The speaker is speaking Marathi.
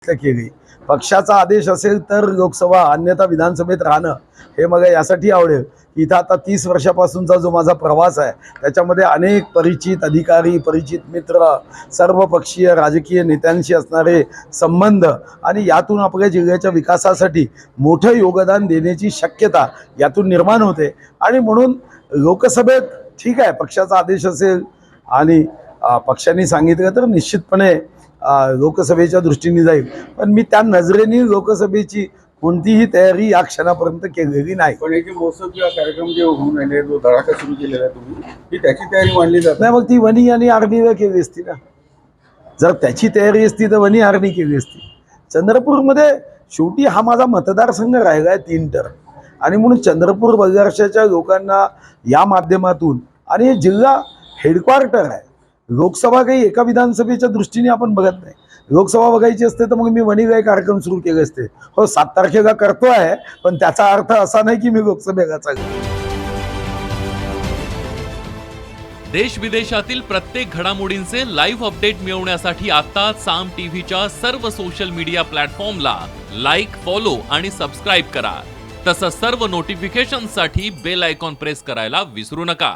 केली. पक्षाचा आदेश असेल तर लोकसभा, अन्यथा विधानसभेत राहणं हे मला यासाठी आवडेल की इथं आता 30 वर्षापासूनचा जो माझा प्रवास आहे त्याच्यामध्ये अनेक परिचित अधिकारी, परिचित मित्र, सर्वपक्षीय राजकीय नेत्यांशी असणारे संबंध आणि यातून आपल्या जिल्ह्याच्या विकासासाठी मोठं योगदान देण्याची शक्यता यातून निर्माण होते. आणि म्हणून लोकसभेत ठीक आहे, पक्षाचा आदेश असेल आणि पक्षाने सांगितलं तर निश्चितपणे लोकसभेच्या दृष्टीने जाईल. पण मी त्या नजरेने लोकसभेची कोणतीही तयारी या क्षणापर्यंत केलेली नाही. पण एक महोत्सव किंवा कार्यक्रम जे होऊन राहिले, जो धडाका सुरू केलेला आहे तुम्ही, ही त्याची तयारी मानली जात नाही, मग ती वनी आणि आर्मीला केली असती ना. जर त्याची तयारी असती तर वनी आर्मी केली असती. चंद्रपूरमध्ये शेवटी हा माझा मतदारसंघ राहिला आहे 3 टर्म आणि म्हणून चंद्रपूर बल्लारशाच्या लोकांना या माध्यमातून आणि हे जिल्हा हेडक्वार्टर आहे. लोकसभा काही एका विधानसभेच्या दृष्टीने आपण बघत नाही. लोकसभा बघायची असते तर मग मी वणीला एक कार्यक्रम सुरू केले असते. हो, 7 तारखेला करतो आहे, पण त्याचा अर्थ असा नाही की मी लोकसभेला चाललो. देश विदेशातील प्रत्येक घडामोडींचे लाईव्ह अपडेट मिळवण्यासाठी आता साम टीव्हीच्या सर्व सोशल मीडिया प्लॅटफॉर्मला लाईक, फॉलो आणि सबस्क्राईब करा. तसंच सर्व नोटिफिकेशनसाठी बेल आयकॉन प्रेस करायला विसरू नका.